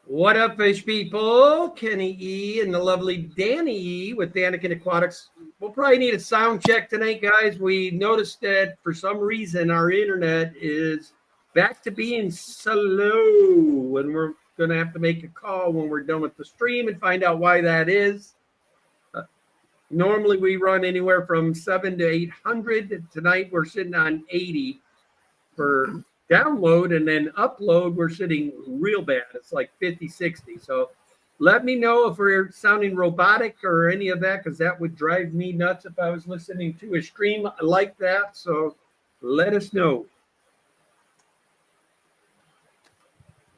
What up, fish people? Kenny E and the lovely Danny E with Daniken Aquatics. We'll probably need a sound check tonight, guys. We noticed that for some reason our internet is back to being slow, and we're going to have to make a call when we're done with the stream and find out why that is. Normally we run anywhere from 7 to 800. Tonight we're sitting on 80 for download, and then upload we're sitting real bad. It's like 50, 60. So let me know if we're sounding robotic or any of that, because that would drive me nuts if I was listening to a stream like that. So let us know.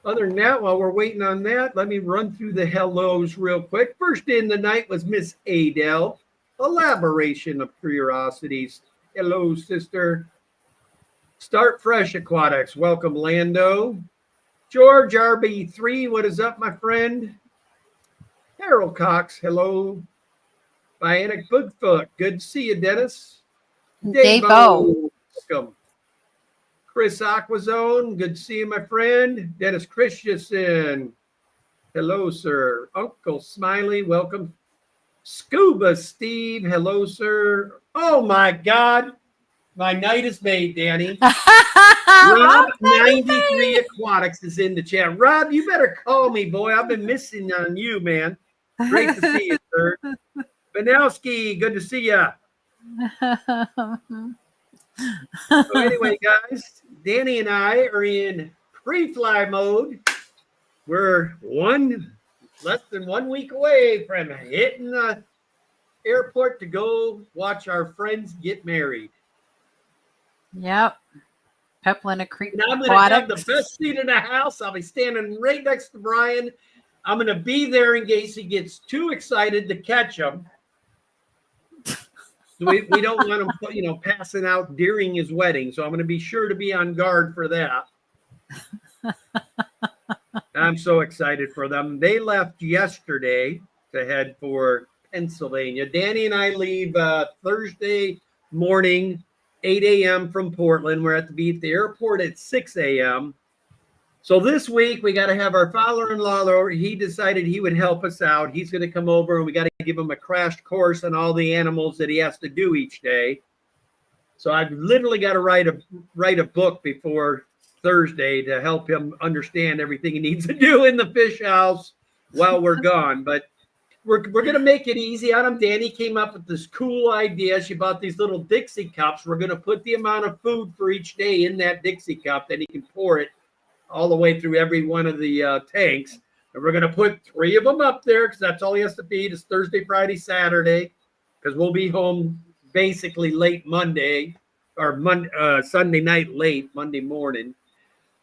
Other than that, while we're waiting on that, let me run through the hellos real quick. First in the night was Miss Adele, Elaboration of Curiosities. Hello, sister. Start Fresh Aquatics. Welcome, Lando. George RB3, what is up, my friend? Harold Cox, hello. Bionic Bigfoot, good to see you, Dennis. Dave-O. Welcome. Chris Aquazone, good to see you, my friend. Dennis Christensen, hello, sir. Uncle Smiley, welcome. Scuba Steve, hello, sir. Oh, my God. My night is made, Danny. Rob 93 Aquatics is in the chat. Rob, you better call me, boy. I've been missing on you, man. Great to see you, sir. Banowski, good to see you. So anyway, guys, Danny and I are in pre-fly mode. We're less than 1 week away from hitting the airport to go watch our friends get married. Yep. Peplin Creek. And I'm going to have the best seat in the house. I'll be standing right next to Brian. I'm going to be there in case he gets too excited to catch him. So we don't want him, passing out during his wedding. So I'm going to be sure to be on guard for that. I'm so excited for them. They left yesterday to head for Pennsylvania. Danny and I leave Thursday morning, 8 a.m. from Portland. We're at to be at the airport at 6 a.m. So this week we got to have our father-in-law over. He decided he would help us out. He's going to come over, and we got to give him a crash course on all the animals that he has to do each day. So I've literally got to write a book before Thursday to help him understand everything he needs to do in the fish house while we're gone. But we're going to make it easy on him. Danny came up with this cool idea. She bought these little Dixie cups. We're going to put the amount of food for each day in that Dixie cup. Then he can pour it all the way through every one of the tanks. And we're going to put 3 of them up there because that's all he has to feed is Thursday, Friday, Saturday, because we'll be home basically late Monday or Sunday night late, Monday morning.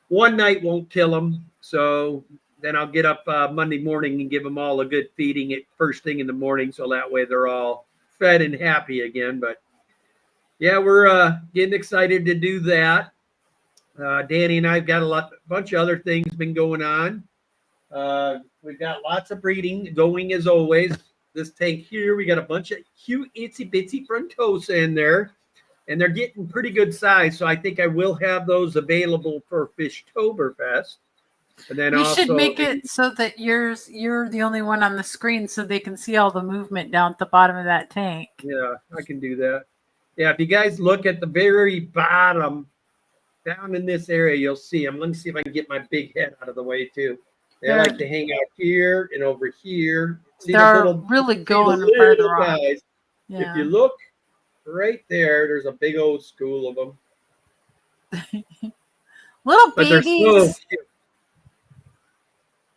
One night won't kill him. So then I'll get up Monday morning and give them all a good feeding at first thing in the morning. So that way they're all fed and happy again. But yeah, we're getting excited to do that. Danny and I've got a bunch of other things been going on. We've got lots of breeding going as always. This tank here, we got a bunch of cute itsy bitsy frontosa in there, and they're getting pretty good size. So I think I will have those available for Fishtoberfest. And then you also should make it so that you're the only one on the screen so they can see all the movement down at the bottom of that tank. Yeah, I can do that. Yeah, if you guys look at the very bottom, down in this area, you'll see them. Let me see if I can get my big head out of the way too. They like to hang out here and over here. See they're really going further off. Guys. Yeah. If you look right there, there's a big old school of them. Little babies. So cute.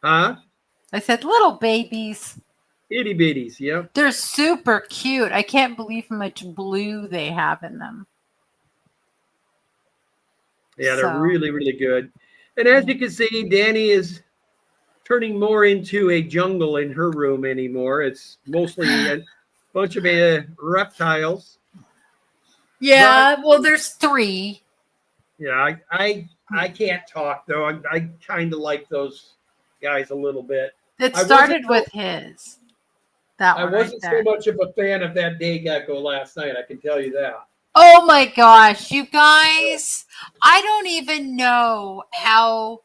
Huh? I said little babies. Itty bitties, yeah. They're super cute. I can't believe how much blue they have in them. Yeah, they're really, really good. And as you can see, Danny is turning more into a jungle in her room anymore. It's mostly a bunch of reptiles. Yeah, well, there's 3. Yeah, I can't talk, though. I kind of like those guys a little bit. It started with his. I wasn't so much of a fan of that day gecko last night, I can tell you that. Oh my gosh, you guys, I don't even know how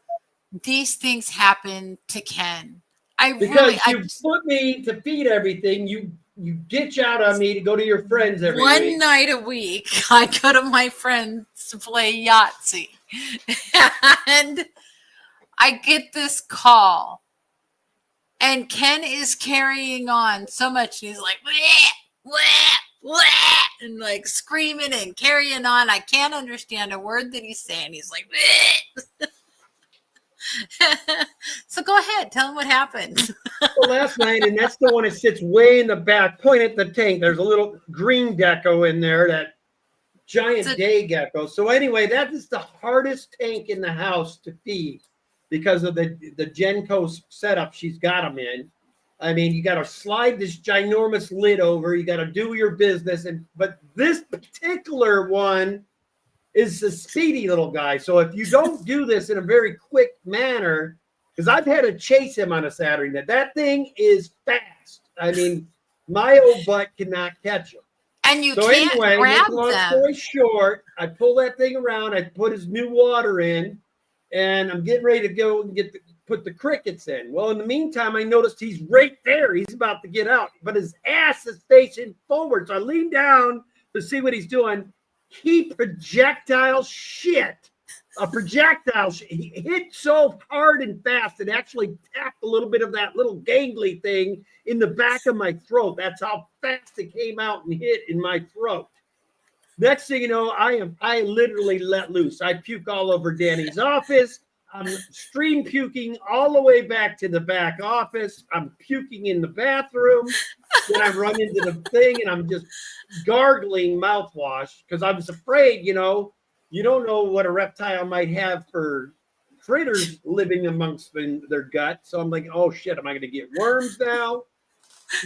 these things happen to Ken. I Because really, you put me to feed everything. You ditch out on me to go to your friends every one week. night a week, I go to my friends to play Yahtzee. And I get this call. And Ken is carrying on so much. He's like, bleh, bleh, bleh, and like screaming and carrying on. I can't understand a word that he's saying. He's like, bleh. So go ahead. Tell him what happened. Well, last night, and that's the one that sits way in the back. Point at the tank. There's a little green gecko in there, that giant day gecko. So anyway, that is the hardest tank in the house to feed because of the Genco setup she's got them in. I mean, you got to slide this ginormous lid over. You got to do your business, but this particular one is a speedy little guy. So if you don't do this in a very quick manner, because I've had to chase him on a Saturday night, that thing is fast. I mean, my old butt cannot catch him. And you So can't anyway, grab long them. story short, I pull that thing around. I put his new water in, and I'm getting ready to go and put the crickets in. Well, in the meantime, I noticed he's right there. He's about to get out, but his ass is facing forward. So I lean down to see what he's doing. He projectile shit. A projectile. He hit so hard and fast it actually tapped a little bit of that little gangly thing in the back of my throat. That's how fast it came out and hit in my throat. Next thing you know, I literally let loose. I puke all over Danny's office. I'm stream puking all the way back to the back office. I'm puking in the bathroom. Then I run into the thing and I'm just gargling mouthwash because I was afraid, you don't know what a reptile might have for critters living amongst their gut. So I'm like, oh shit, am I going to get worms now?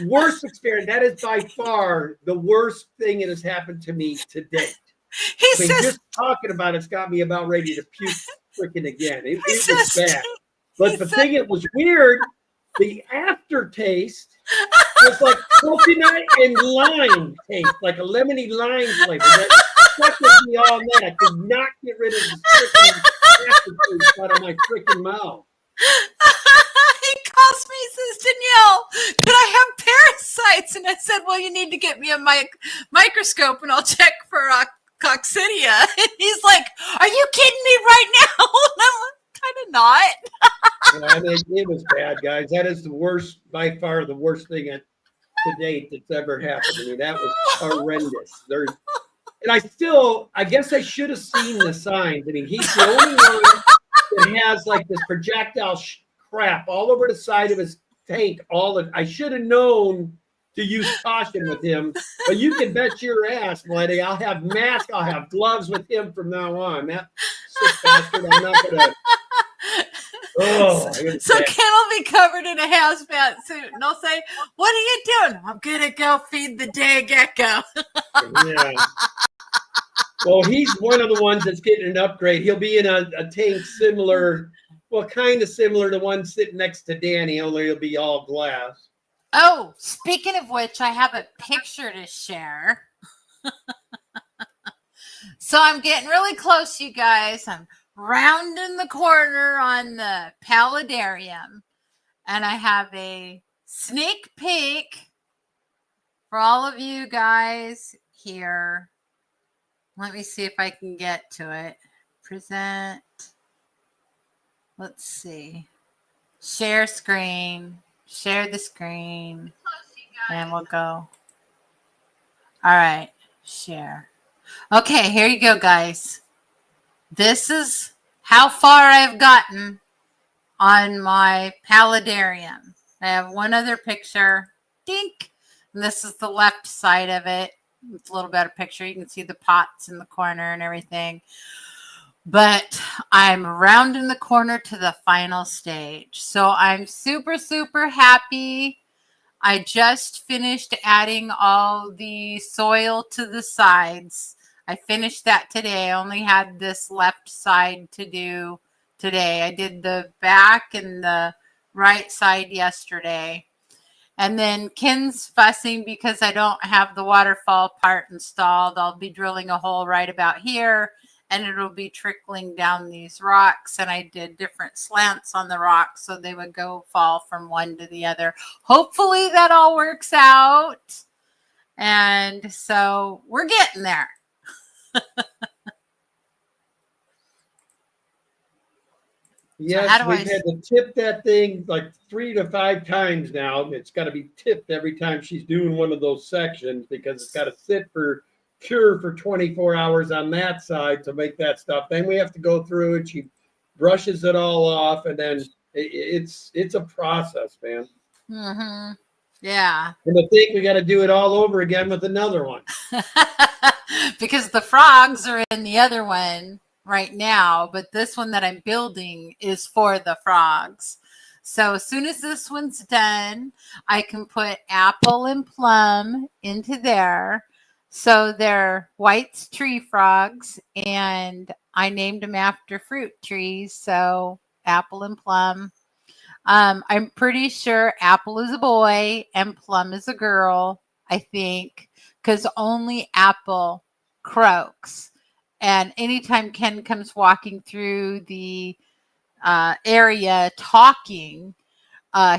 Worst experience. That is by far the worst thing that has happened to me to date. Just talking about it's got me about ready to puke freaking again. It was bad. But the thing that was weird, the aftertaste was like coconut and lime taste, like a lemony lime flavor. That stuck with me all night. I could not get rid of the freaking aftertaste out of my freaking mouth. He calls me, says, Danielle, could I have parasites? And I said, well, you need to get me a microscope and I'll check for coccidia. And he's like, are you kidding me right now? And I'm like, kind of not. I mean, it was bad, guys. That is the worst, by far, the worst thing to date that's ever happened. I mean, that was horrendous. And I guess I should have seen the signs. I mean, he's the only one that has like this projectile crap all over the side of his tank. I should have known to use caution with him, but you can bet your ass, lady, I'll have mask, I'll have gloves with him from now on. That sick bastard, I'm not gonna. Oh, so Ken will be covered in a hazmat suit, and I'll say, "What are you doing?" I'm gonna go feed the day gecko. Yeah. Well, he's one of the ones that's getting an upgrade. He'll be in a tank similar. Well, kind of similar to one sitting next to Danny, only it'll be all glass. Oh, speaking of which, I have a picture to share. So I'm getting really close, you guys. I'm rounding the corner on the Paludarium, and I have a sneak peek for all of you guys here. Let me see if I can get to it. Present. Let's see. Share screen. Share the screen. And we'll go. All right. Share. Okay, here you go, guys. This is how far I've gotten on my Paludarium. I have one other picture. Dink. And this is the left side of it. It's a little better picture. You can see the pots in the corner and everything. But I'm rounding the corner to the final stage. So I'm super, super happy. I just finished adding all the soil to the sides. I finished that today. I only had this left side to do today. I did the back and the right side yesterday. And then Ken's fussing because I don't have the waterfall part installed. I'll be drilling a hole right about here and it'll be trickling down these rocks. And I did different slants on the rocks so they would go fall from one to the other. Hopefully that all works out. And so we're getting there. Yes, we've had to tip that thing like 3 to 5 times now. It's got to be tipped every time she's doing one of those sections because it's got to sit for cure for 24 hours on that side to make that stuff. Then we have to go through it. She brushes it all off, and then it's a process, man. Mm-hmm. Yeah. And I think we got to do it all over again with another one. Because the frogs are in the other one right now, but this one that I'm building is for the frogs. So as soon as this one's done, I can put apple and plum into there. So they're White's tree frogs, and I named them after fruit trees. So apple and plum. I'm pretty sure apple is a boy and plum is a girl, I think, because only apple croaks. And anytime Ken comes walking through the area talking,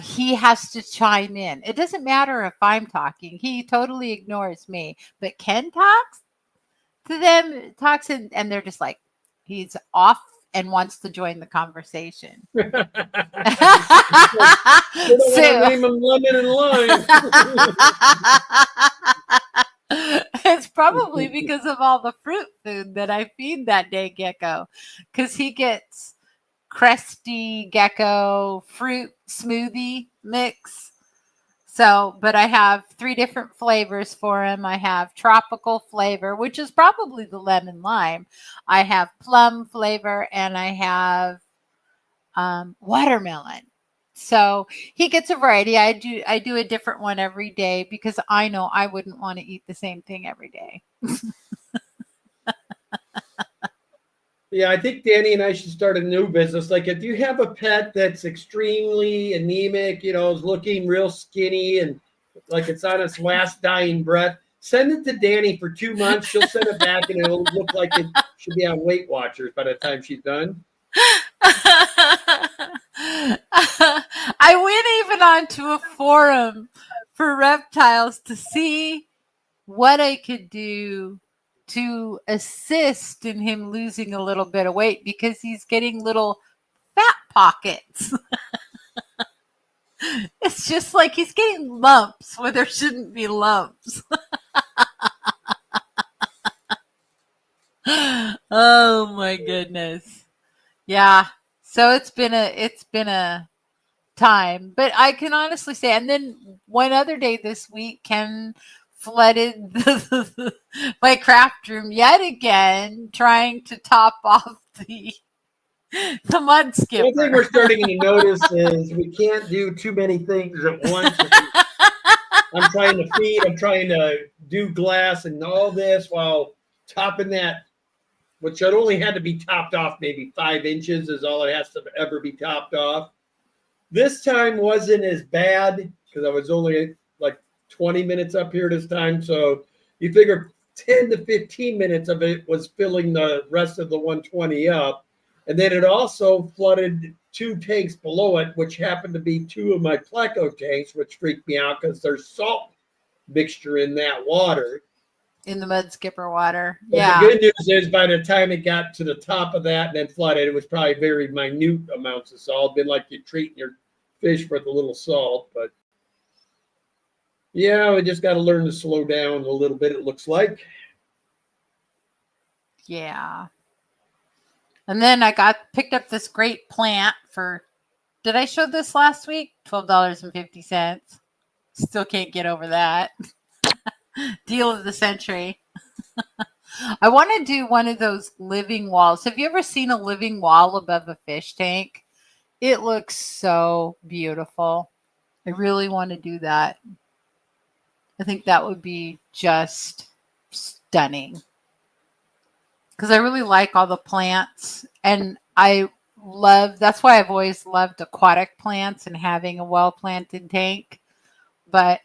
he has to chime in. It doesn't matter if I'm talking. He totally ignores me. But Ken talks to them, and they're just like, he's off and wants to join the conversation. You don't want to name him lemon and lime. It's probably because of all the fruit food that I feed that day gecko, because he gets Crusty Gecko fruit smoothie mix. So, but I have 3 different flavors for him. I have tropical flavor, which is probably the lemon lime. I have plum flavor, and I have watermelon. So he gets a variety. I do a different one every day because I know I wouldn't want to eat the same thing every day. Yeah, I think Danny and I should start a new business. Like if you have a pet that's extremely anemic, is looking real skinny and like it's on its last dying breath, send it to Danny for 2 months. She'll send it back and it'll look like it should be on Weight Watchers by the time she's done. I went even onto a forum for reptiles to see what I could do to assist in him losing a little bit of weight because he's getting little fat pockets. It's just like he's getting lumps where there shouldn't be lumps. Oh my goodness. Yeah. So it's been a time, but I can honestly say, and then one other day this week, Ken flooded my craft room yet again, trying to top off the mud skipper. One thing we're starting to notice is we can't do too many things at once. I'm trying to feed, I'm trying to do glass and all this while topping that, which had only had to be topped off maybe 5 inches is all it has to ever be topped off. This time wasn't as bad because I was only like 20 minutes up here this time. So you figure 10 to 15 minutes of it was filling the rest of the 120 up. And then it also flooded 2 tanks below it, which happened to be 2 of my Pleco tanks, which freaked me out because there's salt mixture in that water. In the mud skipper water. But yeah. The good news is by the time it got to the top of that and then flooded, it was probably very minute amounts of salt. Been like you're treating your fish with a little salt. But yeah, we just got to learn to slow down a little bit, it looks like. Yeah. And then I picked up this great plant for, did I show this last week? $12.50. Still can't get over that. Deal of the century. I want to do one of those living walls. Have you ever seen a living wall above a fish tank? It looks so beautiful. I really want to do that. I think that would be just stunning. Because I really like all the plants. And that's why I've always loved aquatic plants and having a well-planted tank. But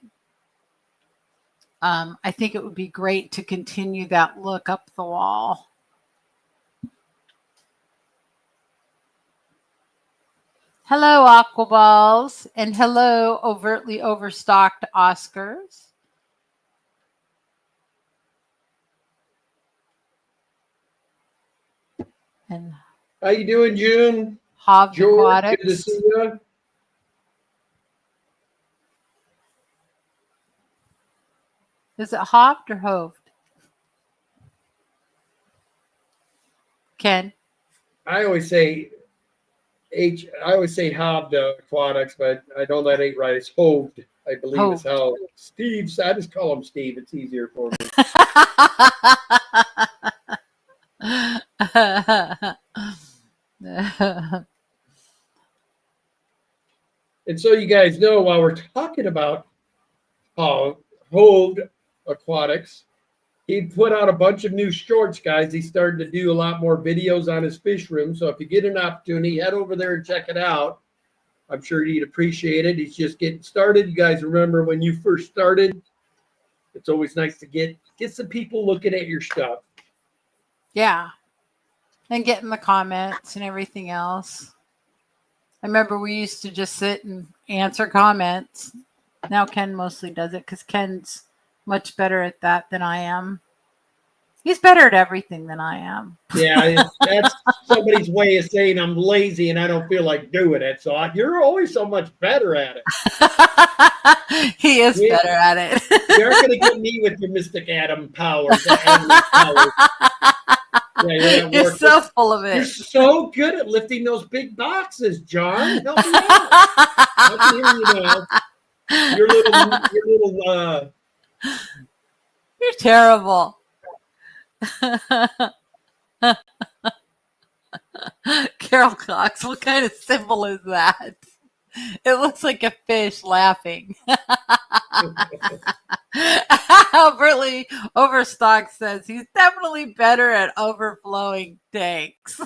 I think it would be great to continue that look up the wall. Hello, Aquaballs, and hello, overtly overstocked Oscars. And How you doing, June? Hobbs George, good to Aquatics. see you. Is it Hobbed or Hoved? Ken? I always say Hobbed Aquatics, but I know that ain't right. It's Hoved, I believe is how Steve's. I just call him Steve. It's easier for me. And so you guys know, while we're talking about Hoved Aquatics, he put out a bunch of new shorts, guys. He started to do a lot more videos on his fish room. So if you get an opportunity, head over there and check it out. I'm sure he'd appreciate it. He's just getting started. You guys remember when you first started? It's always nice to get some people looking at your stuff. Yeah. And getting the comments and everything else. I remember we used to just sit and answer comments. Now Ken mostly does it because Ken's much better at that than I am. He's better at everything than I am. Yeah, that's somebody's way of saying I'm lazy and I don't feel like doing it. So you're always so much better at it. He is better at it. You're going to get me with your Mystic Adam powers. Yeah, you're so full of it. You're so good at lifting those big boxes, John. Help me out. Help me hear your little. You're terrible. Carol Cox, what kind of symbol is that? It looks like a fish laughing. Overtly Overstock says he's definitely better at overflowing tanks.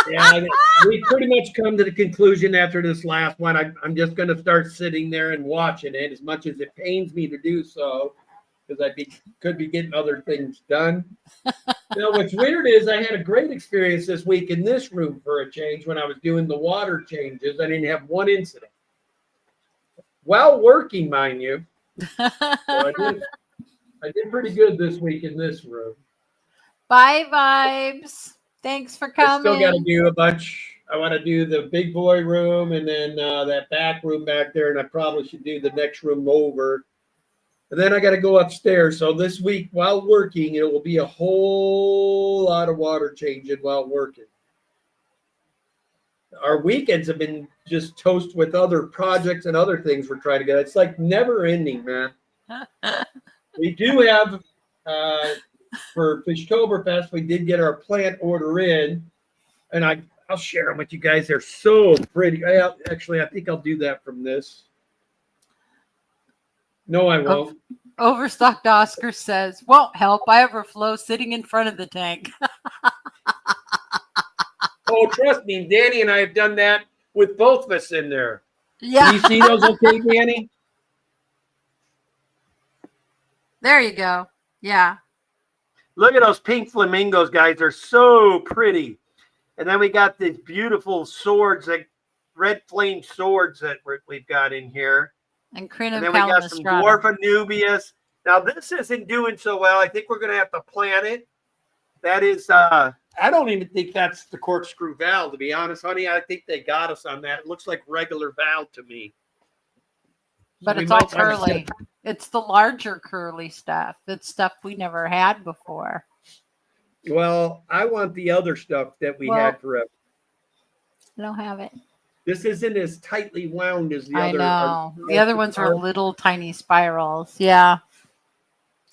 Yeah, we pretty much come to the conclusion after this last one. I'm just going to start sitting there and watching it, as much as it pains me to do so, because could be getting other things done. What's weird is I had a great experience this week in this room for a change when I was doing the water changes. I didn't have one incident. While working, mind you. So I did pretty good this week in this room. Bye, Vibes. Thanks for coming. I still got to do a bunch. I want to do the big boy room and then that back room back there, and I probably should do the next room over. And then I got to go upstairs. So this week, while working, it will be a whole lot of water changing while working. Our weekends have been just toast with other projects and other things we're trying to get. It's like never ending, man. We do have, for Fishtoberfest, we did get our plant order in. And I'll share them with you guys. They're so pretty. Actually, I think I'll do that from this. No, I won't. Overstocked Oscar says, won't help. I overflow sitting in front of the tank. Oh, trust me. Danny and I have done that with both of us in there. Yeah. Do you see those okay, Danny? There you go. Yeah. Look at those pink flamingos, guys. They're so pretty. And then we got these beautiful swords, like red flame swords that we've got in here. And then we got some dwarf Anubias. Now, this isn't doing so well. I think we're going to have to plant it. That is, I don't even think that's the corkscrew valve, to be honest, honey. I think they got us on that. It looks like regular valve to me. But it's all curly. It's the larger curly stuff. It's stuff we never had before. Well, I want the other stuff that we had forever. I don't have it. This isn't as tightly wound as the other. I know. The other ones are little tiny spirals. Yeah.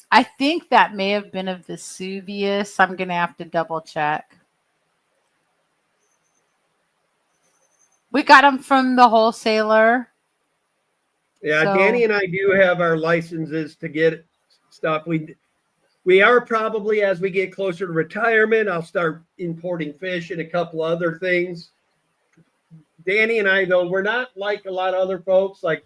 I think that may have been a Vesuvius. I'm going to have to double check. We got them from the wholesaler. Yeah, so, Danny and I do have our licenses to get stuff. We are probably, as we get closer to retirement, I'll start importing fish and a couple other things. Danny and I, though, we're not like a lot of other folks. Like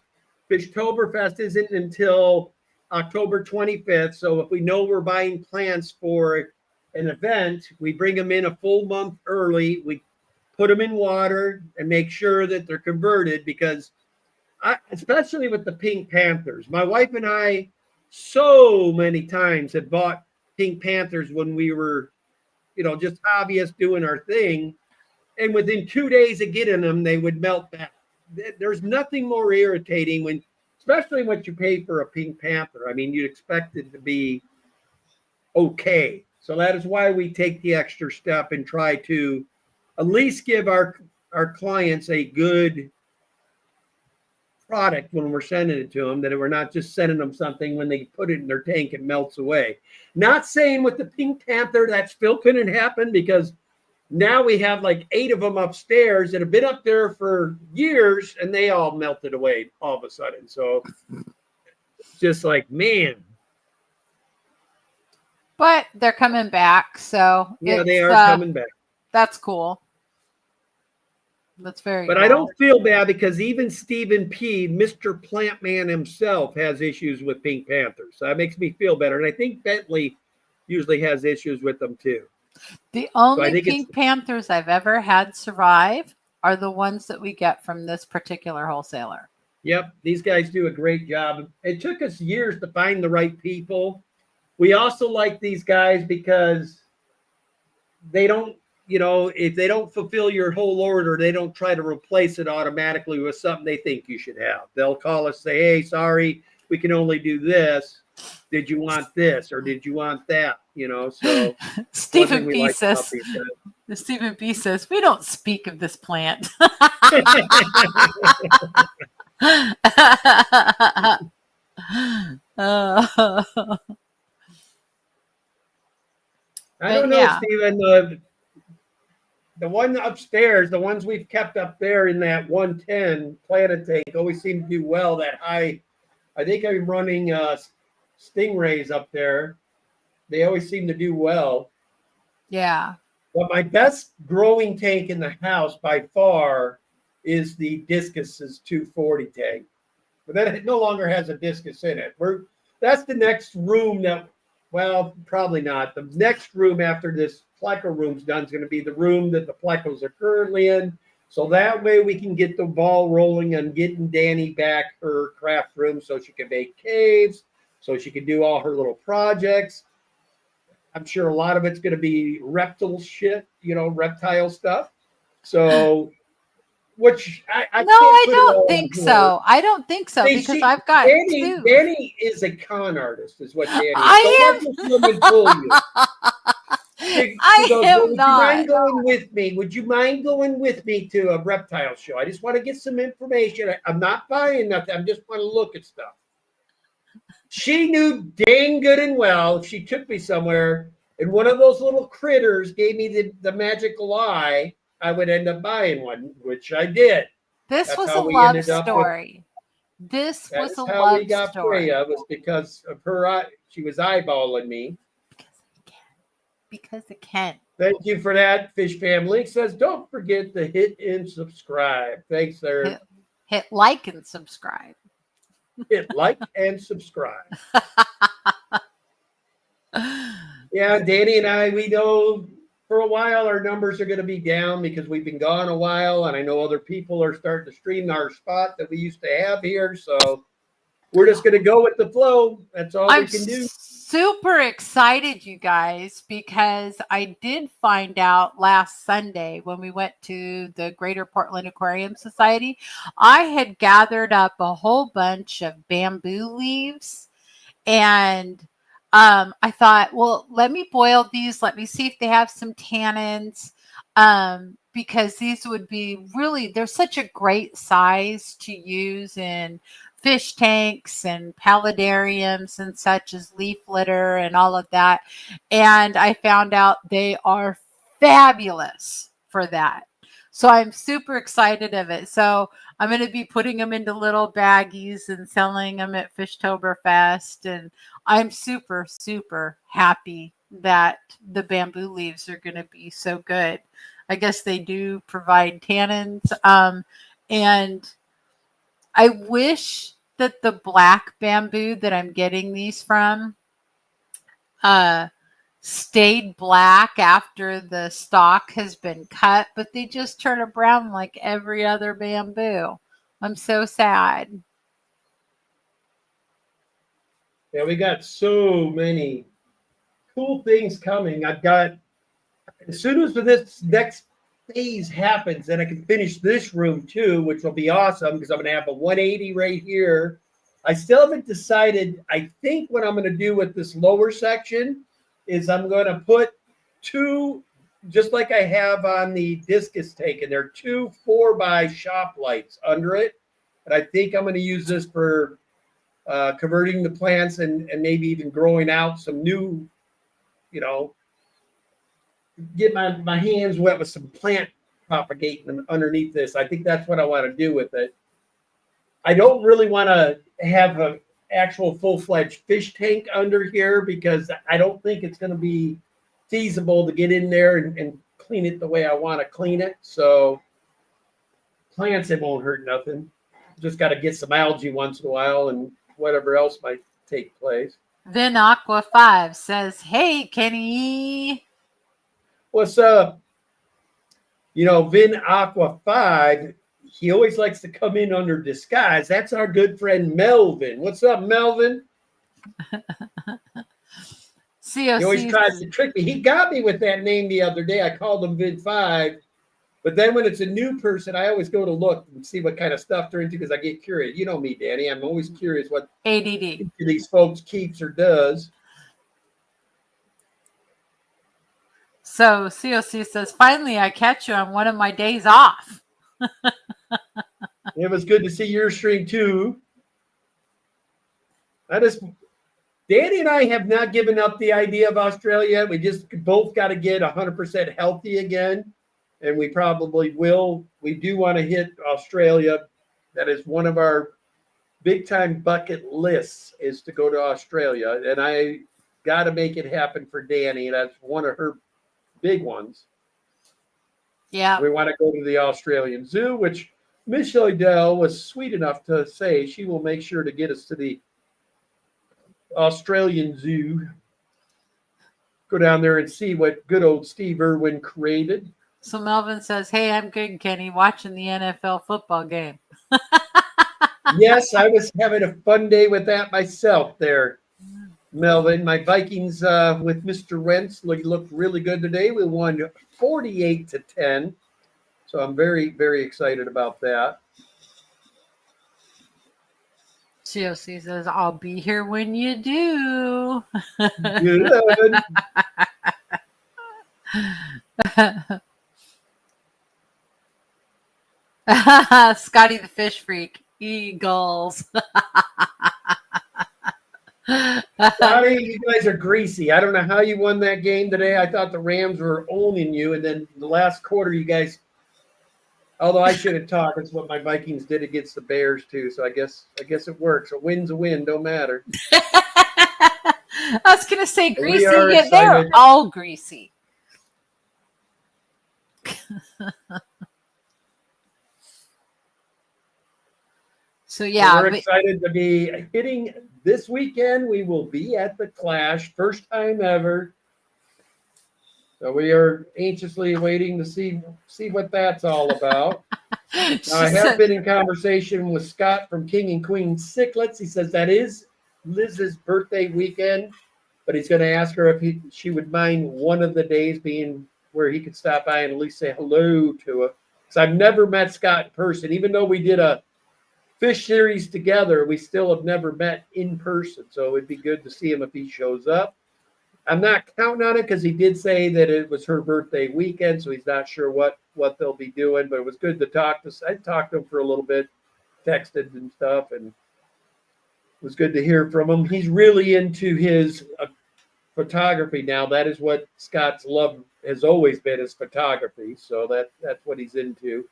Fishtoberfest isn't until October 25th. So if we know we're buying plants for an event, we bring them in a full month early. We put them in water and make sure that they're converted because especially with the pink panthers, my wife and I so many times had bought pink panthers when we were, just hobbyists doing our thing. And within 2 days of getting them, they would melt back. There's nothing more irritating especially when you pay for a pink panther. I mean, you'd expect it to be okay. So that is why we take the extra step and try to at least give our clients a good product when we're sending it to them, that we're not just sending them something when they put it in their tank and melts away. Not saying with the pink panther that still couldn't happen, because now we have like 8 of them upstairs that have been up there for years and they all melted away all of a sudden. So just like, man. But they're coming back. So yeah, they are coming back. That's cool. That's very But cool. I don't feel bad because even Stephen P., Mr. Plant Man himself, has issues with pink panthers. So that makes me feel better. And I think Bentley usually has issues with them too. The only pink panthers I've ever had survive are the ones that we get from this particular wholesaler. Yep. These guys do a great job. It took us years to find the right people. We also like these guys because they don't, if they don't fulfill your whole order, they don't try to replace it automatically with something they think you should have. They'll call us, say, hey, sorry, we can only do this. Did you want this or did you want that? So Stephen B. says, Stephen B. says, we don't speak of this plant. I don't know, Stephen. The one upstairs, the ones we've kept up there in that 110 Planet Tank always seem to do well. That high, I think I'm running Stingrays up there. They always seem to do well. Yeah. But my best growing tank in the house by far is the Discus's 240 tank. But then it no longer has a Discus in it. That's the next room well, probably not. The next room after this pleco room's done is going to be the room that the plecos are currently in. So that way we can get the ball rolling on getting Danny back her craft room so she can make caves, so she can do all her little projects. I'm sure a lot of it's going to be reptile shit, reptile stuff. So, which I don't think so. I don't think so because I've got two. Danny is a con artist, is what Danny is. I am not. Would you mind going with me to a reptile show? I just want to get some information. I'm not buying nothing. I just want to look at stuff. She knew dang good and well if she took me somewhere and one of those little critters gave me the magical eye, I would end up buying one, which I did. This was a love story. This was a love story. That's how we got Freya, was because of her eye. She was eyeballing me. Because it can. Thank you for that, Fish Family. Says, don't forget to hit and subscribe. Thanks, sir. Hit like and subscribe. Hit like and subscribe. Yeah, Danny and I, we know for a while our numbers are going to be down because we've been gone a while, and I know other people are starting to stream our spot that we used to have here. So we're just going to go with the flow. That's all we can do. Super excited, you guys, because I did find out last Sunday when we went to the Greater Portland Aquarium Society, I had gathered up a whole bunch of bamboo leaves, and I thought, well, let me boil these. Let me see if they have some tannins, because these would be they're such a great size to use in fish tanks and paludariums and such as leaf litter and all of that. And I found out they are fabulous for that. So I'm super excited of it. So I'm going to be putting them into little baggies and selling them at Fishtoberfest. And I'm super, super happy that the bamboo leaves are going to be so good. I guess they do provide tannins. And I wish that the black bamboo that I'm getting these from stayed black after the stalk has been cut, but they just turn it brown like every other bamboo. I'm so sad. Yeah, we got so many cool things coming. I've got, as soon as this next phase happens, then I can finish this room too, which will be awesome because I'm going to have a 180 right here. I still haven't decided. I think what I'm going to do with this lower section is I'm going to put two, just like I have on the discus tank, and there are two 4x shop lights under it. And I think I'm going to use this for converting the plants and maybe even growing out some new, get my hands wet with some plant propagating underneath this. I think that's what I want to do with it. I don't really want to have an actual full-fledged fish tank under here because I don't think it's going to be feasible to get in there and clean it the way I want to clean it. So plants, it won't hurt nothing. Just got to get some algae once in a while and whatever else might take place. Vin Aqua 5 says, "Hey, Kenny." What's up? Vin Aqua 5, he always likes to come in under disguise. That's our good friend Melvin. What's up, Melvin? He always tries to trick me. He got me with that name the other day. I called him Vin 5. But then when it's a new person, I always go to look and see what kind of stuff they're into because I get curious. You know me, Danny. I'm always curious what ADD these folks keeps or does. So COC says, "Finally, I catch you on one of my days off." It was good to see your stream too. Danny and I have not given up the idea of Australia. We just both got to get 100% healthy again. And we probably will. We do want to hit Australia. That is one of our big time bucket lists, is to go to Australia. And I got to make it happen for Danny. That's one of her big ones. Yeah. We want to go to the Australian Zoo, which Michelle Adele was sweet enough to say she will make sure to get us to the Australian Zoo. Go down there and see what good old Steve Irwin created. So Melvin says, "Hey, I'm good, Kenny, watching the NFL football game." Yes, I was having a fun day with that myself there, Melvin. My Vikings with Mr. Wentz looked really good today. We won 48-10. So I'm very, very excited about that. COC says, "I'll be here when you do." Good. Scotty the Fish Freak. Eagles. Scotty, you guys are greasy. I don't know how you won that game today. I thought the Rams were owning you, and then the last quarter, you guys. Although I should have talked, that's what my Vikings did against the Bears too. So I guess it works. A win's a win, don't matter. I was gonna say greasy, yet they're all greasy. So yeah, we're excited to be hitting this weekend. We will be at the Clash, first time ever. So we are anxiously waiting to see what that's all about. I have been in conversation with Scott from King and Queen Cichlets. He says that is Liz's birthday weekend, but he's going to ask her if she would mind one of the days being where he could stop by and at least say hello to her. So I've never met Scott in person, even though we did a fish series together. We still have never met in person, so it'd be good to see him if he shows up. I'm not counting on it because he did say that it was her birthday weekend, so he's not sure what they'll be doing. But it was good to talk to. I talked to him for a little bit, texted and stuff, and it was good to hear from him. He's really into his photography now. That is what Scott's love has always been, is photography. So that's what he's into.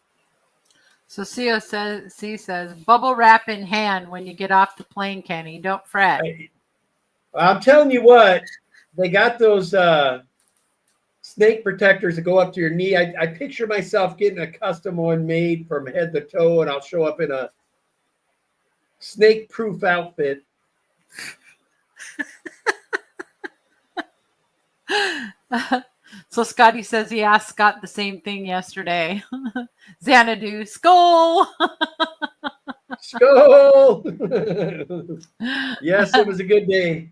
So C says, "Bubble wrap in hand when you get off the plane, Kenny. Don't fret." I'm telling you what, they got those snake protectors that go up to your knee. I picture myself getting a custom one made from head to toe, and I'll show up in a snake-proof outfit. So Scotty says he asked Scott the same thing yesterday. Xanadu, skull. Skull. Yes, it was a good day.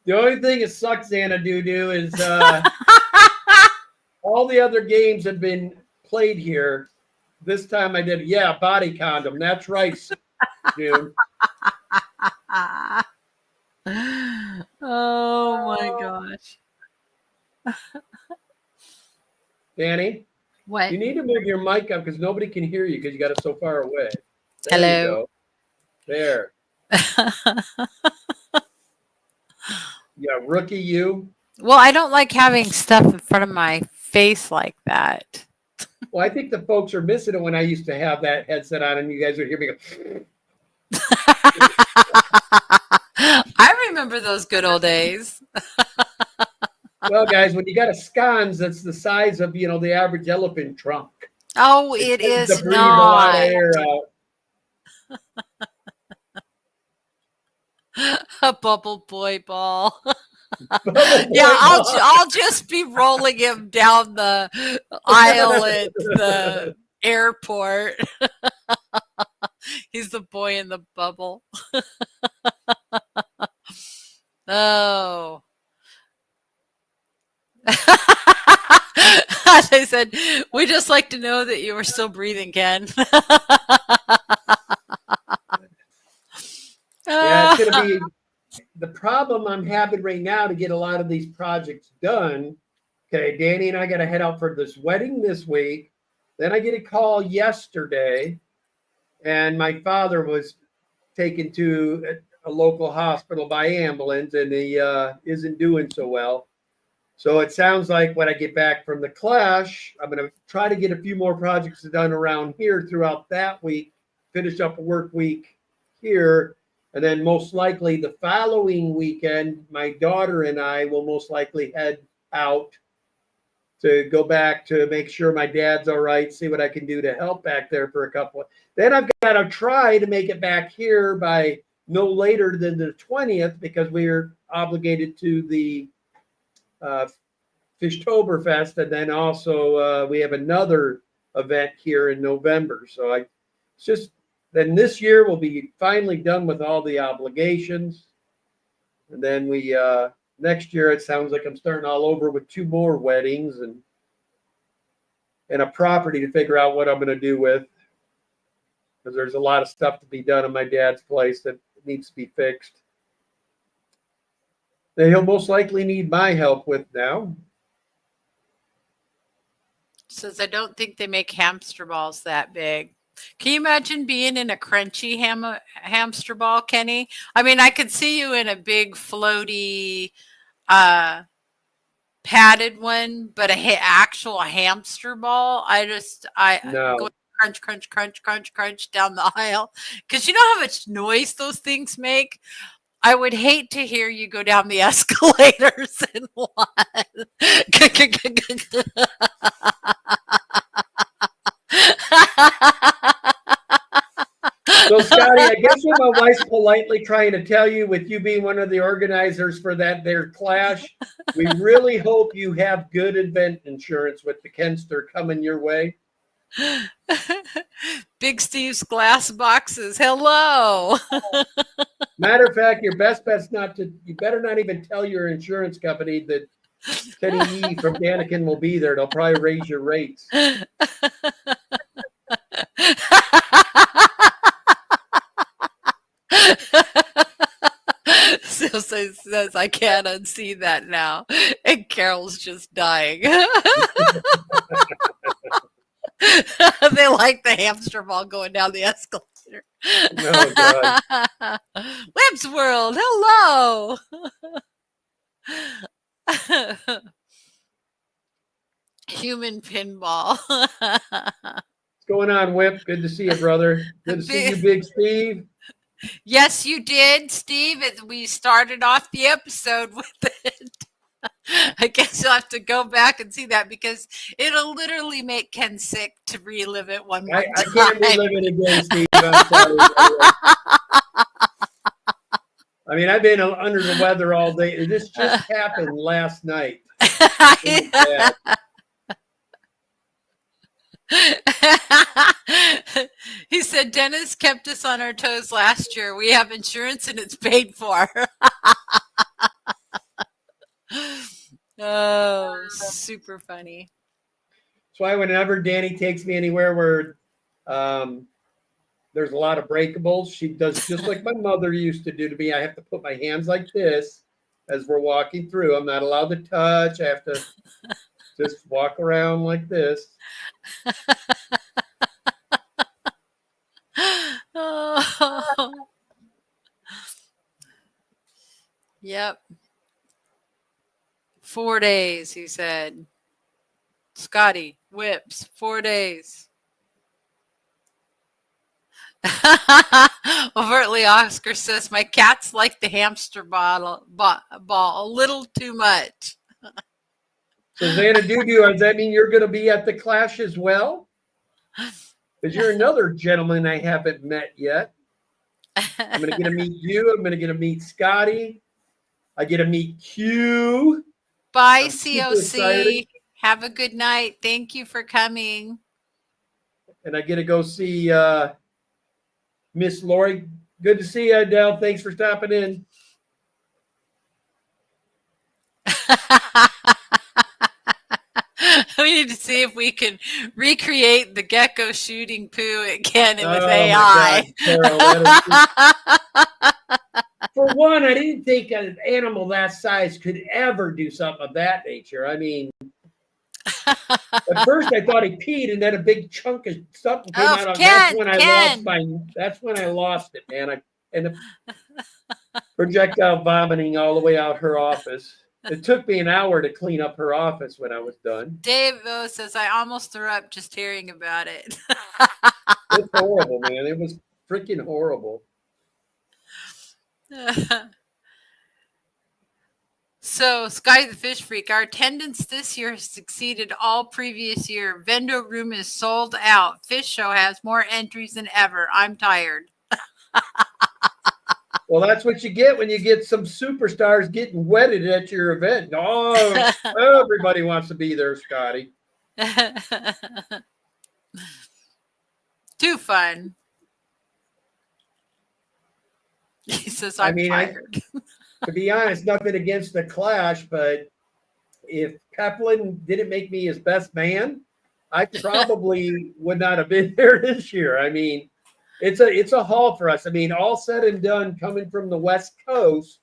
The only thing that sucks, Xanadu, is all the other games have been played here. This time I did, body condom. That's right, dude. Oh my gosh. Danny, What? you need to move your mic up because nobody can hear you because you got it so far away. There Hello. you go. There. Yeah, rookie you. Well, I don't like having stuff in front of my face like that. Well, I think the folks are missing it when I used to have that headset on and you guys would hear me go. I remember those good old days. Well, guys, when you got a scones that's the size of, the average elephant trunk. Oh, it tends is to breathe a lot of not. air out. A bubble boy ball. Bubble boy I'll just be rolling him down the aisle at the airport. He's the boy in the bubble. Oh. They said, we just like to know that you were still breathing, Ken. Yeah, it's going to be the problem I'm having right now to get a lot of these projects done. Okay, Danny and I got to head out for this wedding this week. Then I get a call yesterday, and my father was taken to a local hospital by ambulance, and he isn't doing so well. So it sounds like when I get back from the Clash, I'm going to try to get a few more projects done around here throughout that week, finish up a work week here. And then most likely the following weekend, my daughter and I will most likely head out to go back to make sure my dad's all right, see what I can do to help back there for a couple. Then I've got to try to make it back here by no later than the 20th because we're obligated to the Fishtoberfest. And then also we have another event here in November. So it's just, then this year we'll be finally done with all the obligations. And then we, next year, it sounds like I'm starting all over with 2 more weddings and a property to figure out what I'm going to do with. Because there's a lot of stuff to be done in my dad's place that needs to be fixed. That he'll most likely need my help with now. Says, I don't think they make hamster balls that big. Can you imagine being in a crunchy hamster ball, Kenny? I mean, I could see you in a big floaty padded one, but actual hamster ball, No. go crunch, crunch, crunch, crunch, crunch down the aisle. Because you know how much noise those things make? I would hate to hear you go down the escalators in one. So, Scotty, I guess what my wife's politely trying to tell you, with you being one of the organizers for their Clash, we really hope you have good event insurance with the Kenster coming your way. Big Steve's glass boxes. Hello. Matter of fact, your best bet's you better not even tell your insurance company that Kenny E from Daniken will be there. They'll probably raise your rates. So says I can't unsee that now. And Carol's just dying. They like the hamster ball going down the escalator. Oh, God. Web's World, hello. Human pinball. What's going on, Whip? Good to see you, brother. Good to see you, Big Steve. Yes, you did, Steve. We started off the episode with it. I guess you'll have to go back and see that because it'll literally make Ken sick to relive it one more time. I can't relive it again, Steve. I'm sorry. I mean, I've been under the weather all day. This just happened last night. It was bad. He said Dennis kept us on our toes last year. We have insurance and it's paid for. Oh, super funny. That's why whenever Danny takes me anywhere where there's a lot of breakables, she does just like my mother used to do to me. I have to put my hands like this as we're walking through. I'm not allowed to touch. I have to just walk around like this. Oh. Yep. 4 days, he said. Scotty, whips, 4 days. Overtly, Oscar says, my cats like the hamster ball a little too much. So, Xanadu, does that mean you're going to be at the Clash as well? Because you're another gentleman I haven't met yet. I'm going to get to meet you. I'm going to get to meet Scotty. I get to meet Q. Bye, COC. Have a good night. Thank you for coming. And I get to go see Miss Lori. Good to see you, Adele. Thanks for stopping in. We need to see if we can recreate the gecko shooting poo again with AI. God, for one, I didn't think an animal that size could ever do something of that nature. I mean, at first I thought he peed, and then a big chunk of something came out of. That's when I lost it, man. I ended up projectile vomiting all the way out her office. It took me an hour to clean up her office when I was done. Dave says, I almost threw up just hearing about it. It's horrible, man. It was freaking horrible. So, Sky the Fish Freak, our attendance this year has exceeded all previous year. Vendo room is sold out. Fish Show has more entries than ever. I'm tired. Well, that's what you get when you get some superstars getting wedded at your event. Oh, everybody wants to be there, Scotty. Too fun. He says, I'm tired. To be honest, nothing against the Clash, but if Peplin didn't make me his best man, I probably would not have been there this year. I mean, it's a haul for us. I mean, all said and done, coming from the West Coast,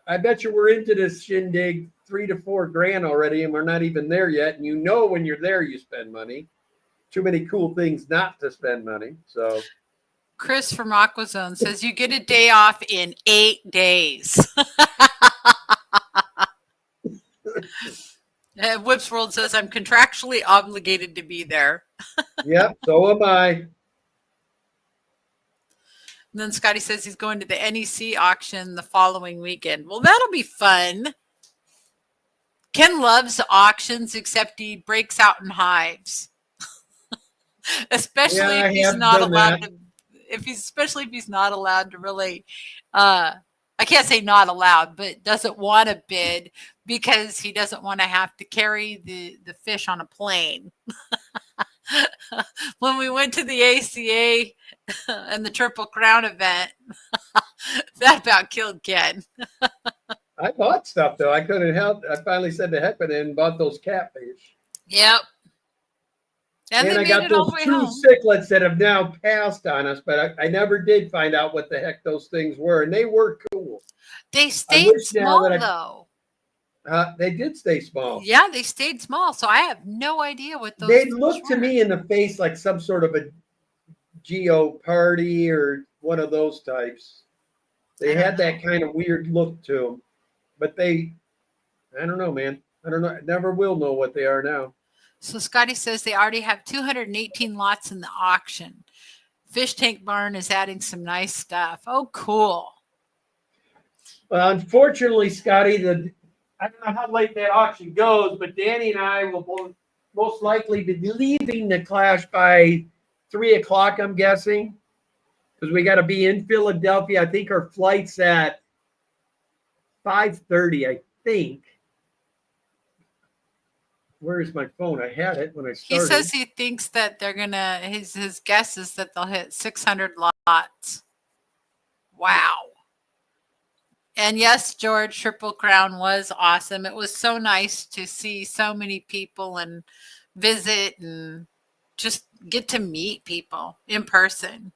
I bet you we're into this shindig $3 to $4 grand already, and we're not even there yet. And you know, when you're there, you spend money. Too many cool things not to spend money. So, Chris from Aquazone says you get a day off in 8 days. Whips World says I'm contractually obligated to be there. Yep, so am I. And then Scotty says he's going to the NEC auction the following weekend. Well, that'll be fun. Ken loves auctions, except he breaks out in hives. Especially if he's not allowed to. Especially if he's not allowed to really. I can't say not allowed, but doesn't want to bid because he doesn't want to have to carry the fish on a plane. When we went to the ACA and the Triple Crown event, that about killed Ken. I bought stuff, though. I couldn't help. I finally said to heck with it and bought those catfish. Yep. And I got those 2 cichlids that have now passed on us, but I never did find out what the heck those things were, and they were cool. They stayed small, though. They did stay small. Yeah, they stayed small, so I have no idea what those. They looked to me in the face like some sort of a Geopardy or one of those types. They had that kind of weird look to them, but I don't know, man. I don't know. I never will know what they are now. So Scotty says they already have 218 lots in the auction. Fish Tank Barn is adding some nice stuff. Oh, cool. Well, unfortunately, Scotty, I don't know how late that auction goes, but Danny and I will most likely be leaving the Clash by 3 o'clock, I'm guessing, because we got to be in Philadelphia. I think our flight's at 5:30, I think. Where's my phone? I had it when I He started. says he thinks that they're gonna. His guess is that they'll hit 600 lots. Wow. And yes, George, Triple Crown was awesome. It was so nice to see so many people and visit and just get to meet people in person.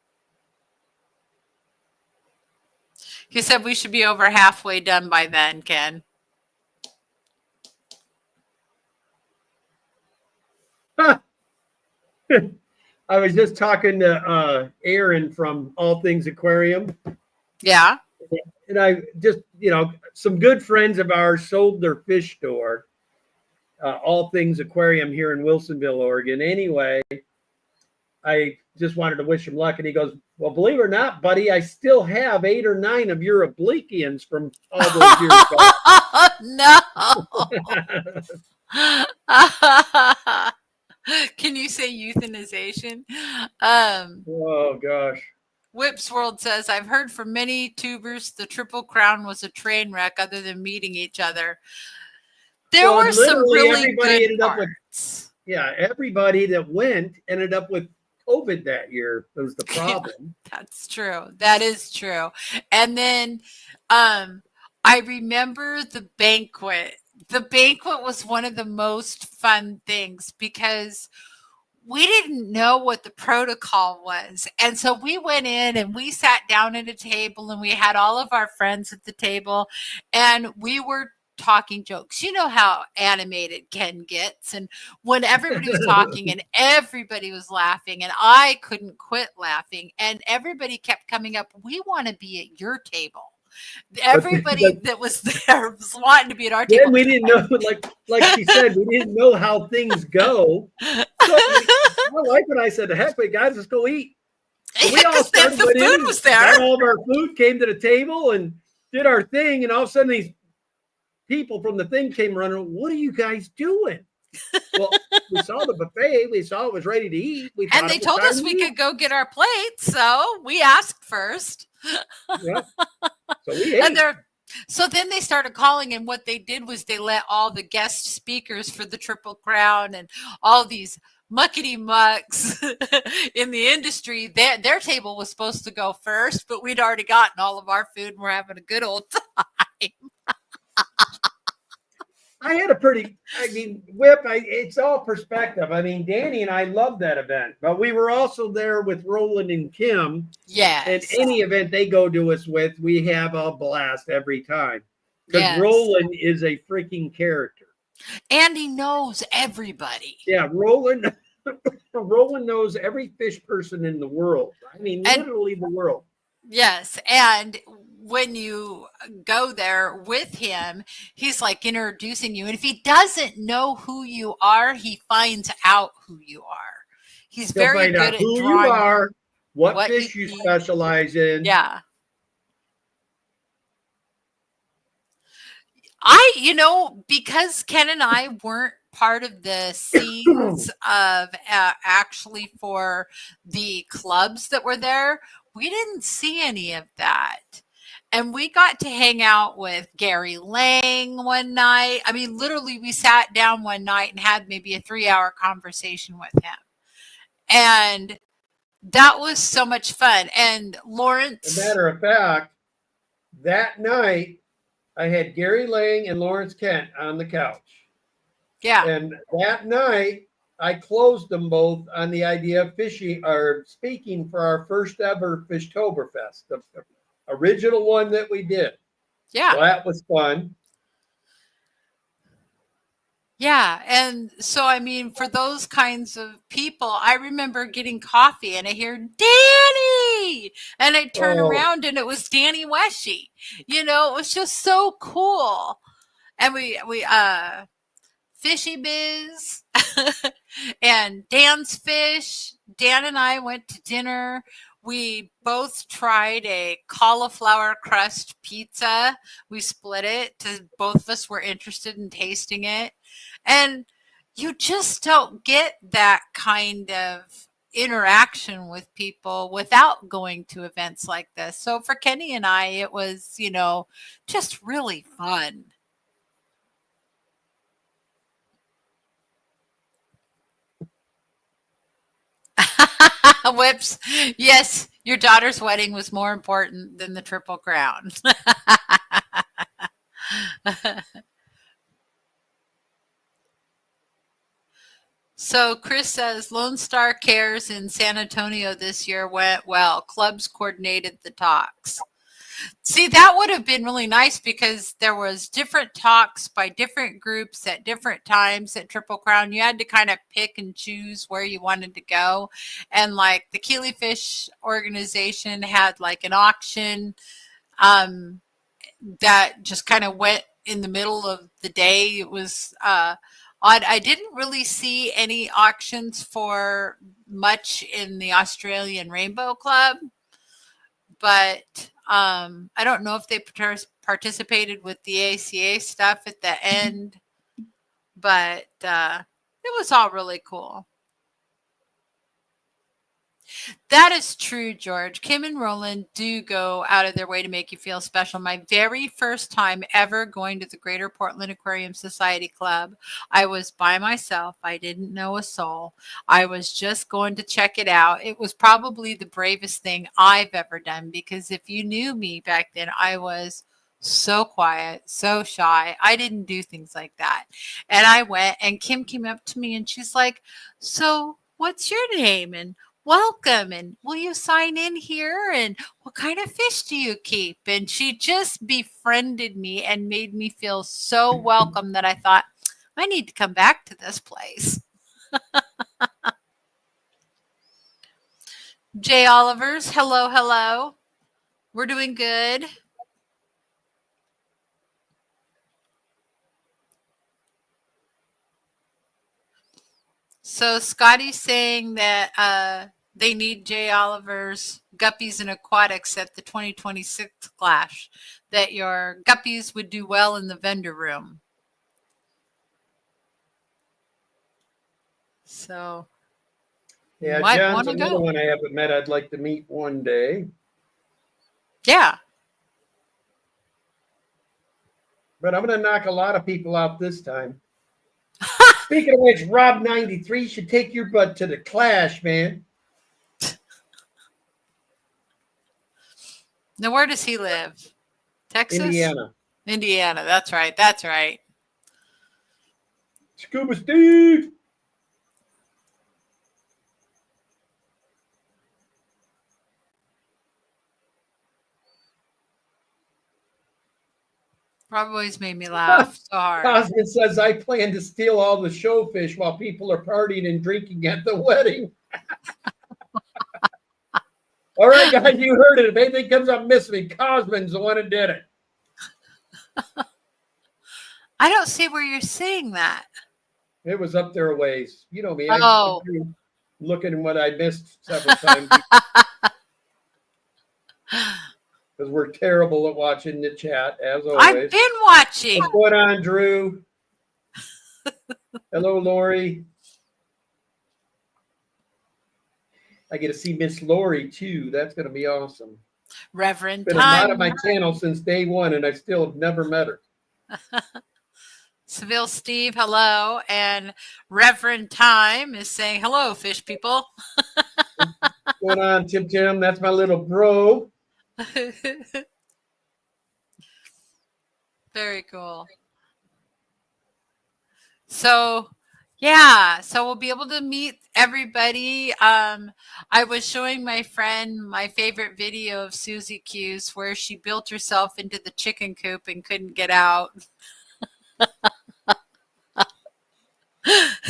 He said we should be over halfway done by then, Ken. I was just talking to Aaron from All Things Aquarium. Yeah. And I just, some good friends of ours sold their fish store, All Things Aquarium here in Wilsonville, Oregon. Anyway, I just wanted to wish him luck. And he goes, well, believe it or not, buddy, I still have 8 or 9 of your obliquians from all those years No. Can you say euthanization? Oh, gosh. Whips World says, I've heard from many tubers the Triple Crown was a train wreck other than meeting each other. There were some really good parts. Everybody that went ended up with COVID that year. That was the problem. That's true. That is true. And then I remember the banquet. The banquet was one of the most fun things because we didn't know what the protocol was. And so we went in and we sat down at a table and we had all of our friends at the table and we were talking jokes. You know how animated Ken gets. And when everybody was talking and everybody was laughing and I couldn't quit laughing and everybody kept coming up, we want to be at your table. Everybody that was there was wanting to be at our table. We didn't know, like she said, we didn't know how things go. So I like when I said, heck, wait, guys, let's go eat. So we all started, the food was there. Got all of our food, came to the table and did our thing. And all of a sudden these people from the thing came running. What are you guys doing? Well, we saw the buffet. We saw it was ready to eat. And they told us we could go get our plates. So we asked first. Yeah. So we ate. So then they started calling, and what they did was they let all the guest speakers for the Triple Crown and all these muckety mucks in the industry, their table was supposed to go first, but we'd already gotten all of our food and we're having a good old time. I had Whip, it's all perspective. Danny and I loved that event, but we were also there with Roland and Kim. Yes. And any event they go to us with, we have a blast every time. Because Roland is a freaking character. And he knows everybody. Yeah, Roland knows every fish person in the world. Literally the world. Yes. And when you go there with him, he's like introducing you. And if he doesn't know who you are, he finds out who you are. He's very good at who drawing you are, what fish you specialize in. Yeah. Because Ken and I weren't part of the scenes of actually for the clubs that were there, we didn't see any of that. And we got to hang out with Gary Lang one night. Literally, we sat down one night and had maybe a 3-hour conversation with him. And that was so much fun. And Lawrence. As a matter of fact, that night, I had Gary Lang and Lawrence Kent on the couch. Yeah. And that night, I closed them both on the idea of speaking for our first ever Fishtoberfest, the original one that we did. Yeah. So that was fun. Yeah. And so, for those kinds of people, I remember getting coffee and I hear Danny and I turn around and it was Danny Weshy. It was just so cool. And we Fishy Biz and Dan's Fish. Dan and I went to dinner. We both tried a cauliflower crust pizza. We split it to both of us were interested in tasting it. And you just don't get that kind of interaction with people without going to events like this. So for Kenny and I, it was, just really fun. Whoops. Yes, your daughter's wedding was more important than the Triple Crown. So Chris says Lone Star Cares in San Antonio this year went well. Clubs coordinated the talks. See, that would have been really nice because there was different talks by different groups at different times at Triple Crown. You had to kind of pick and choose where you wanted to go. And like the Keeley Fish organization had like an auction that just kind of went in the middle of the day. It was odd. I didn't really see any auctions for much in the Australian Rainbow Club, but I don't know if they participated with the ACA stuff at the end, but it was all really cool. That is true, George. Kim and Roland do go out of their way to make you feel special. My very first time ever going to the Greater Portland Aquarium Society Club, I was by myself. I didn't know a soul. I was just going to check it out. It was probably the bravest thing I've ever done because if you knew me back then, I was so quiet, so shy. I didn't do things like that. And I went and Kim came up to me and she's like, "So what's your name? And welcome, and will you sign in here, and what kind of fish do you keep?" And she just befriended me and made me feel so welcome that I thought, I need to come back to this place. Jay Olivers, hello. We're doing good. So Scotty's saying that they need Jay Oliver's Guppies and Aquatics at the 2026 Clash, that your guppies would do well in the vendor room. So, Yeah, might John's wanna another go. one I haven't met. I'd like to meet one day. Yeah. But I'm going to knock a lot of people out this time. Speaking of which, Rob93 should take your butt to the Clash, man. Now, where does he live? Texas? Indiana. That's right. Scuba Steve. Rob always made me laugh so hard. Cosmin says, I plan to steal all the showfish while people are partying and drinking at the wedding. All right, guys, you heard it. If anything comes up missing, Cosmin's the one who did it. I don't see where you're seeing that. It was up there a ways. You know me. Oh. I'm looking at what I missed several times. Because we're terrible at watching the chat, as always. I've been watching. What's going on, Drew? Hello, Lori. I get to see Miss Lori, too. That's going to be awesome. Reverend Been Time. a lot of my channel since day one, and I still have never met her. Seville Steve, hello. And Reverend Time is saying, hello, fish people. What's going on, Tim? That's my little bro. Very cool. So, yeah, so we'll be able to meet everybody. I was showing my friend my favorite video of Susie Q's where she built herself into the chicken coop and couldn't get out.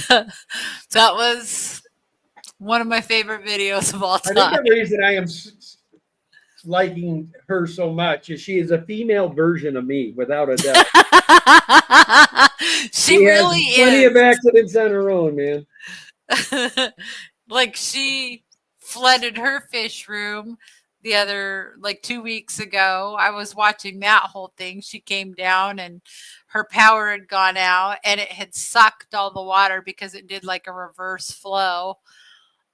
That was one of my favorite videos of all time. I think the reason I am liking her so much is she is a female version of me, without a doubt. She really has plenty is. of accidents on her own, man. Like she flooded her fish room the other, like 2 weeks ago. I was watching that whole thing. She came down and her power had gone out and it had sucked all the water because it did like a reverse flow.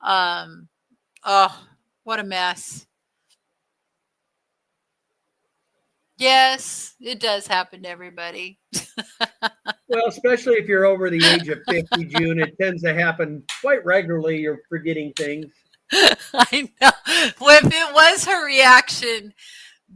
Oh, what a mess. Yes, it does happen to everybody. Well, especially if you're over the age of 50, June, it tends to happen quite regularly. You're forgetting things. I know. Well, if it was her reaction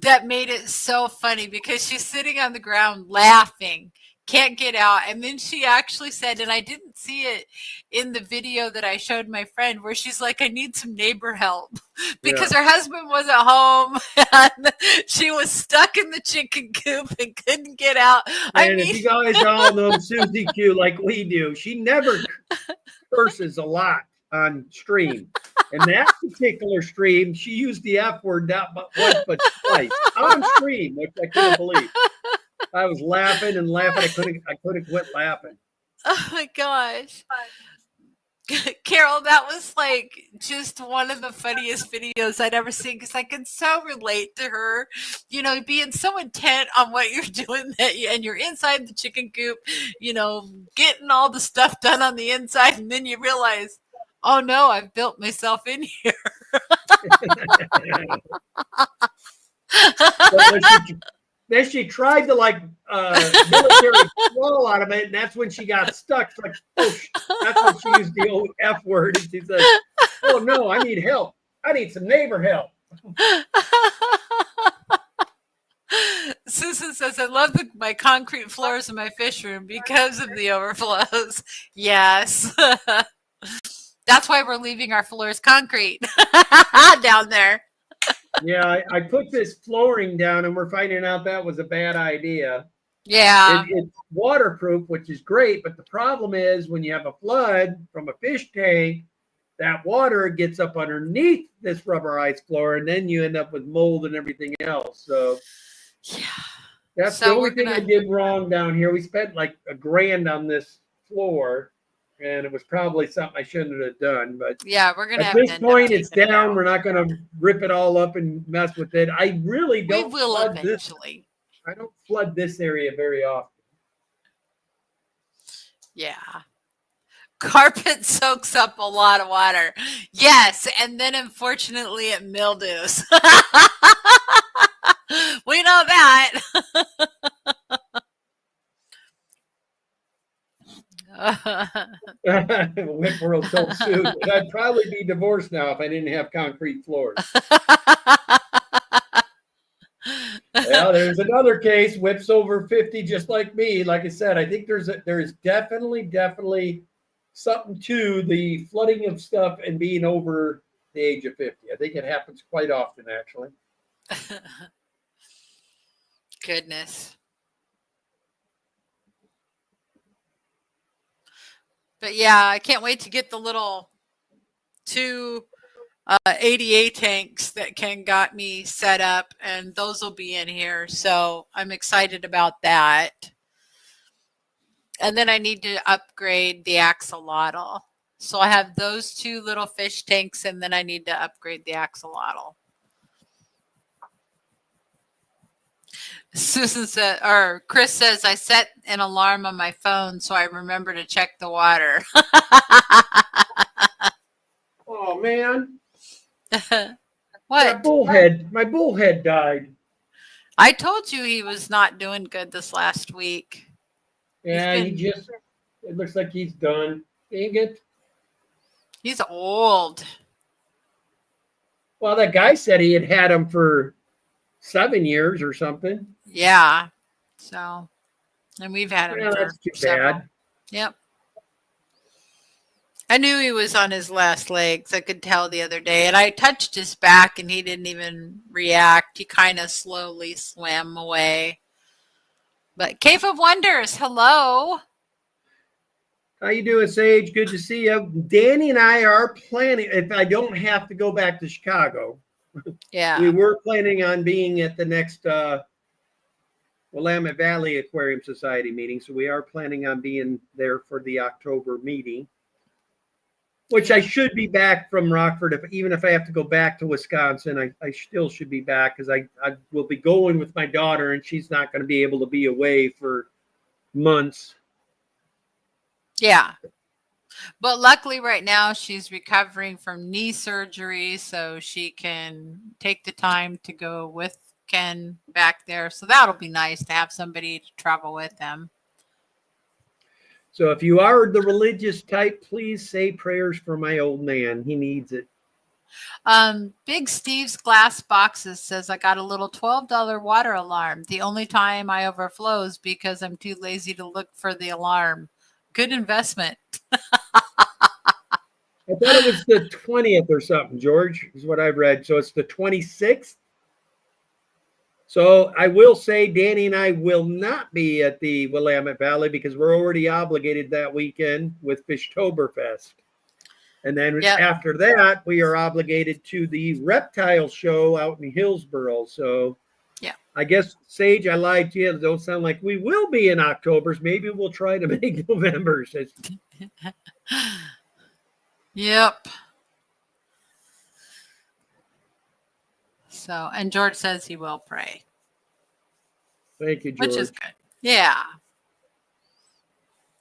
that made it so funny because she's sitting on the ground laughing, can't get out. And then she actually said, and I didn't see it in the video that I showed my friend, where she's like, I need some neighbor help because Yeah. her husband wasn't home and she was stuck in the chicken coop and couldn't get out. I And if mean, you guys all know Susie Q like we do, she never curses a lot on stream. And that particular stream, she used the F word not but once but twice on stream, which I couldn't believe. I was laughing and laughing. I couldn't quit laughing. oh my gosh. Carol, that was like just one of the funniest videos I'd ever seen because I can so relate to her, being so intent on what you're doing and you're inside the chicken coop, getting all the stuff done on the inside, and then you realize, oh no, I've built myself in here. Then she tried to military crawl out of it, and that's when she got stuck. It's like, that's when she used the old F word. And she said, "Oh no, I need help. I need some neighbor help." Susan says, I love my concrete floors in my fish room because of the overflows. Yes. That's why we're leaving our floors concrete down there. Yeah, I put this flooring down, and we're finding out that was a bad idea. Yeah. It's waterproof, which is great, but the problem is when you have a flood from a fish tank, that water gets up underneath this rubberized floor, and then you end up with mold and everything else. So yeah, that's the only thing I did wrong down here. We spent like $1,000 on this floor, and it was probably something I shouldn't have done. But yeah, we're gonna at this point, it's down. We're not going to rip it all up and mess with it. I really don't. We will eventually. I don't flood this area very often. Yeah. Carpet soaks up a lot of water. Yes, and then unfortunately it mildews. We know that. Whip World told Sue, I'd probably be divorced now if I didn't have concrete floors. Well, there's another case. Whip's over 50, just like me. Like I said, I think there is definitely something to the flooding of stuff and being over the age of 50. I think it happens quite often, actually. Goodness. But yeah, I can't wait to get the little 2 ADA tanks that Ken got me set up, and those will be in here. So I'm excited about that. And then I need to upgrade the axolotl. So I have those 2 little fish tanks, and then I need to upgrade the axolotl. Susan said, or Chris says, I set an alarm on my phone so I remember to check the water. Oh man. What? My bullhead died. I told you he was not doing good this last week. Yeah, it looks like he's done. Dang it. He's old. Well, that guy said he had him for 7 years or something. Yeah. So, and we've had him for that's too several. bad. Yep. I knew he was on his last legs. I could tell the other day. And I touched his back and he didn't even react. He kind of slowly swam away. But Cave of Wonders, hello. How you doing, Sage? Good to see you. Danny and I are planning, if I don't have to go back to Chicago. Yeah. We were planning on being at the next Willamette Valley Aquarium Society meeting. So we are planning on being there for the October meeting. Which I should be back from Rockford. Even if I have to go back to Wisconsin, I still should be back because I will be going with my daughter and she's not going to be able to be away for months. Yeah. But luckily, right now, she's recovering from knee surgery, so she can take the time to go with Ken back there. So that'll be nice to have somebody to travel with him. So if you are the religious type, please say prayers for my old man. He needs it. Big Steve's Glass Boxes says I got a little $12 water alarm. The only time I overflows because I'm too lazy to look for the alarm. Good investment. I thought it was the 20th or something, George, is what I've read. So it's the 26th. So I will say Danny and I will not be at the Willamette Valley because we're already obligated that weekend with Fishtoberfest. And then after that, we are obligated to the reptile show out in Hillsboro. So I guess, Sage, I lied to you. It don't sound like we will be in October's. Maybe we'll try to make November's. Yep. So, and George says he will pray. Thank you, George. Which is good. Yeah.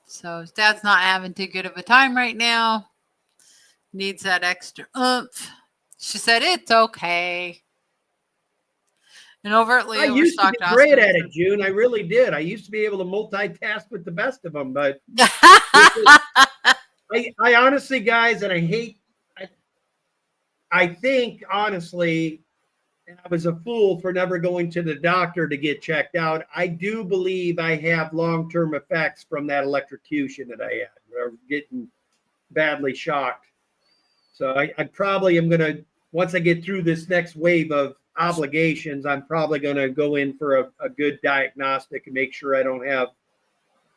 So his dad's not having too good of a time right now. Needs that extra oomph. She said, it's okay. And overtly, I used to be great at it, June. I really did. I used to be able to multitask with the best of them, but I honestly, guys, and I think honestly, and I was a fool for never going to the doctor to get checked out. I do believe I have long-term effects from that electrocution that I had, or getting badly shocked. So I probably am going to, once I get through this next wave of obligations, I'm probably going to go in for a good diagnostic and make sure I don't have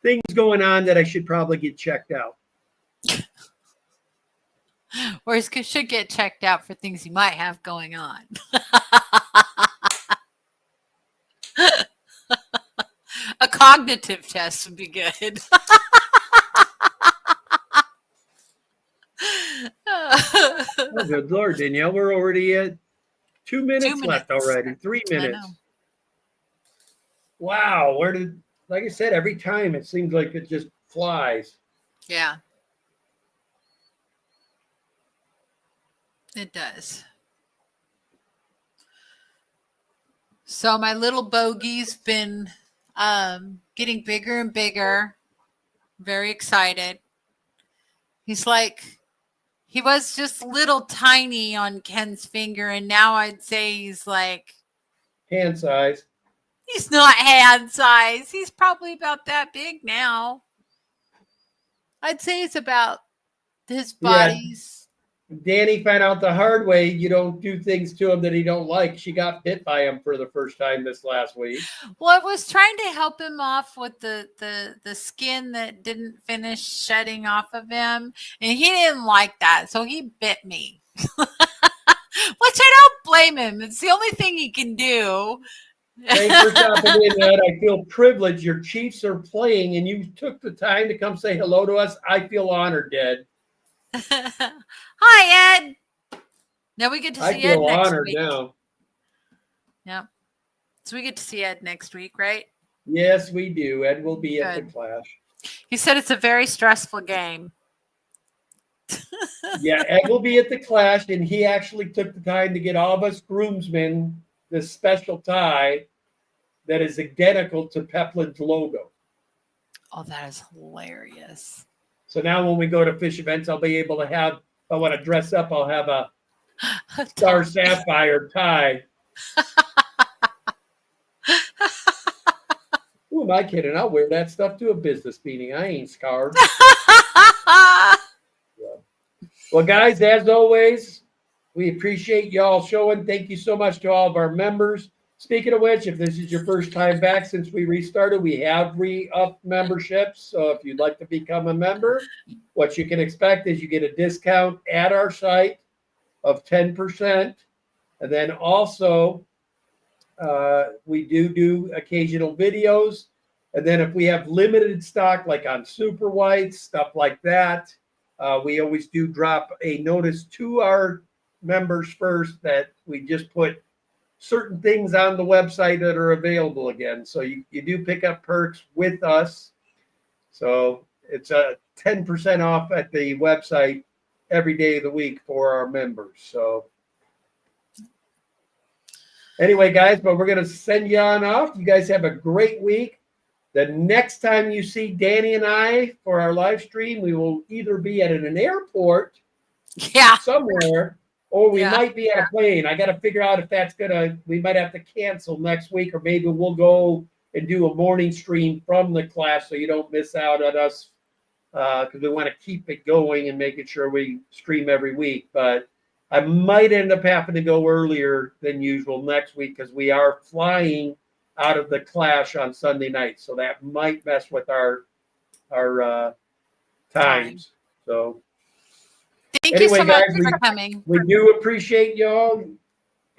things going on that I should probably get checked out. Or he should get checked out for things he might have going on. A cognitive test would be good. Oh, good Lord, Danielle, we're already at 2 minutes left already. 3 minutes. Wow, like I said, every time it seems like it just flies. Yeah. It does. So my little bogey's been getting bigger and bigger. Very excited. He was just little tiny on Ken's finger, and now I'd say he's like hand size. He's not hand size. He's probably about that big now. I'd say it's about his body's. Danny found out the hard way. You don't do things to him that he don't like. She got bit by him for the first time this last week. Well, I was trying to help him off with the skin that didn't finish shedding off of him, and he didn't like that, so he bit me. Which I don't blame him. It's the only thing he can do. Thanks for stopping in, Ed. I feel privileged. Your Chiefs are playing, and you took the time to come say hello to us. I feel honored, Ed. Hi, Ed. Now we get to see Ed next week. I feel honored now. Yep. So we get to see Ed next week, right? Yes, we do. Ed will be at the Clash. He said it's a very stressful game. Yeah, Ed will be at the Clash, and he actually took the time to get all of us groomsmen this special tie that is identical to Peplin's logo. Oh, that is hilarious. So now when we go to fish events, I'll be able to have, if I want to dress up, I'll have a Star Sapphire tie. Who am I kidding? I'll wear that stuff to a business meeting. I ain't scarred. Well, guys, as always, we appreciate y'all showing. Thank you so much to all of our members. Speaking of which, if this is your first time back since we restarted, we have re-upped memberships. So if you'd like to become a member, what you can expect is you get a discount at our site of 10%. And then also, we do occasional videos. And then if we have limited stock, like on super whites, stuff like that, we always do drop a notice to our members first that we just put certain things on the website that are available again. So you do pick up perks with us. So it's 10% off at the website every day of the week for our members. So anyway, guys, but we're going to send you on off. You guys have a great week. The next time you see Danny and I for our live stream, we will either be at an airport somewhere, or we might be at a plane. I got to figure out if that's we might have to cancel next week, or maybe we'll go and do a morning stream from the class so you don't miss out on us, because we want to keep it going and making sure we stream every week. But I might end up having to go earlier than usual next week because we are flying out of the Clash on Sunday night. So that might mess with our times. So thank you so much for coming. We do appreciate y'all.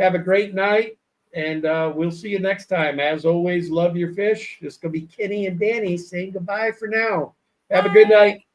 Have a great night, and we'll see you next time. As always, love your fish. This is going to be Kenny and Danny saying goodbye for now. Have a good night.